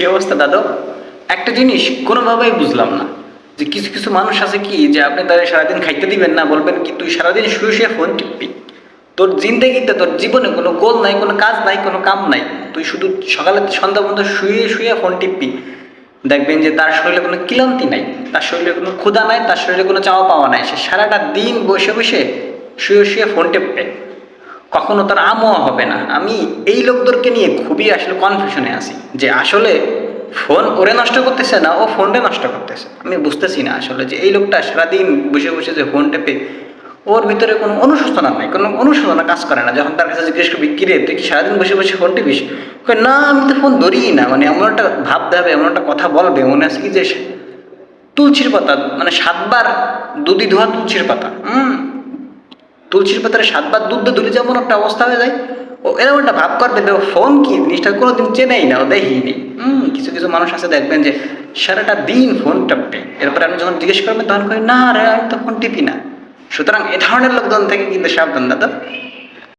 কি অবস্থা দাদু? একটা জিনিস কোনোভাবেই বুঝলাম না, যে কিছু কিছু মানুষ আছে কি, যে আপনি তাদের সারাদিন খাইতে দিবেন না, বলবেন কি তুই সারাদিন শুয়ে শুয়ে ফোন টিপবি, তোর জিন্দেগিতে তোর জীবনে কোনো গোল নাই, কোনো কাজ নাই, কোনো কাম নাই, তুই শুধু সকালে সন্ধ্যা পর্যন্ত শুয়ে শুয়ে ফোন টিপবি। দেখবেন যে তার শরীরে কোনো ক্লান্তি নাই, তার শরীরে কোনো ক্ষুধা নাই, তার শরীরে কোনো চাওয়া পাওয়া নাই, সে সারাটা দিন বসে বসে শুয়ে শুয়ে ফোন টিপবে, কখনো তার আমও হবে না। আমি এই লোকদেরকে নিয়ে খুবই আসলে কনফিউশনে আছি, যে আসলে ফোন ওরে নষ্ট করতেছে না ও ফোনটা নষ্ট করতেছে। আমি বুঝতেছি না আসলে যে এই লোকটা সারাদিন বসে বসে যে ফোন টেপে, ওর ভিতরে কোনো অনুশোচনা নাই, কোনো অনুশোচনা কাজ করে না। যখন তার কাছে জিজ্ঞেস করবি কিরে তুই কি সারাদিন বসে বসে ফোন টিপিস, কই না আমি তো ফোন ধরিই না। মানে এমন একটা ভাবতে হবে, এমন একটা কথা বলবে, মনে আছে কি যে তুলসীর পাতা, মানে 7 বার দুধি ধোয়া তুলসীর পাতা, তুলসীর পাতারে 7 বার দুধ ধুলে যেমন একটা অবস্থা হয়ে যায়, ও এরকম একটা ভাব করবে যে ফোন কি জিনিসটা কোনোদিন চেনেই না, ও দেখেই নেই। কিছু কিছু মানুষ আছে দেখবেন যে সারাটা দিন ফোন টাপবে, এরপরে আপনি যখন জিজ্ঞেস করবেন তখন কই না রে আমি তো ফোন টিপি না। সুতরাং এ ধরনের লোকজন থেকে কিন্তু সাবধান দাদা।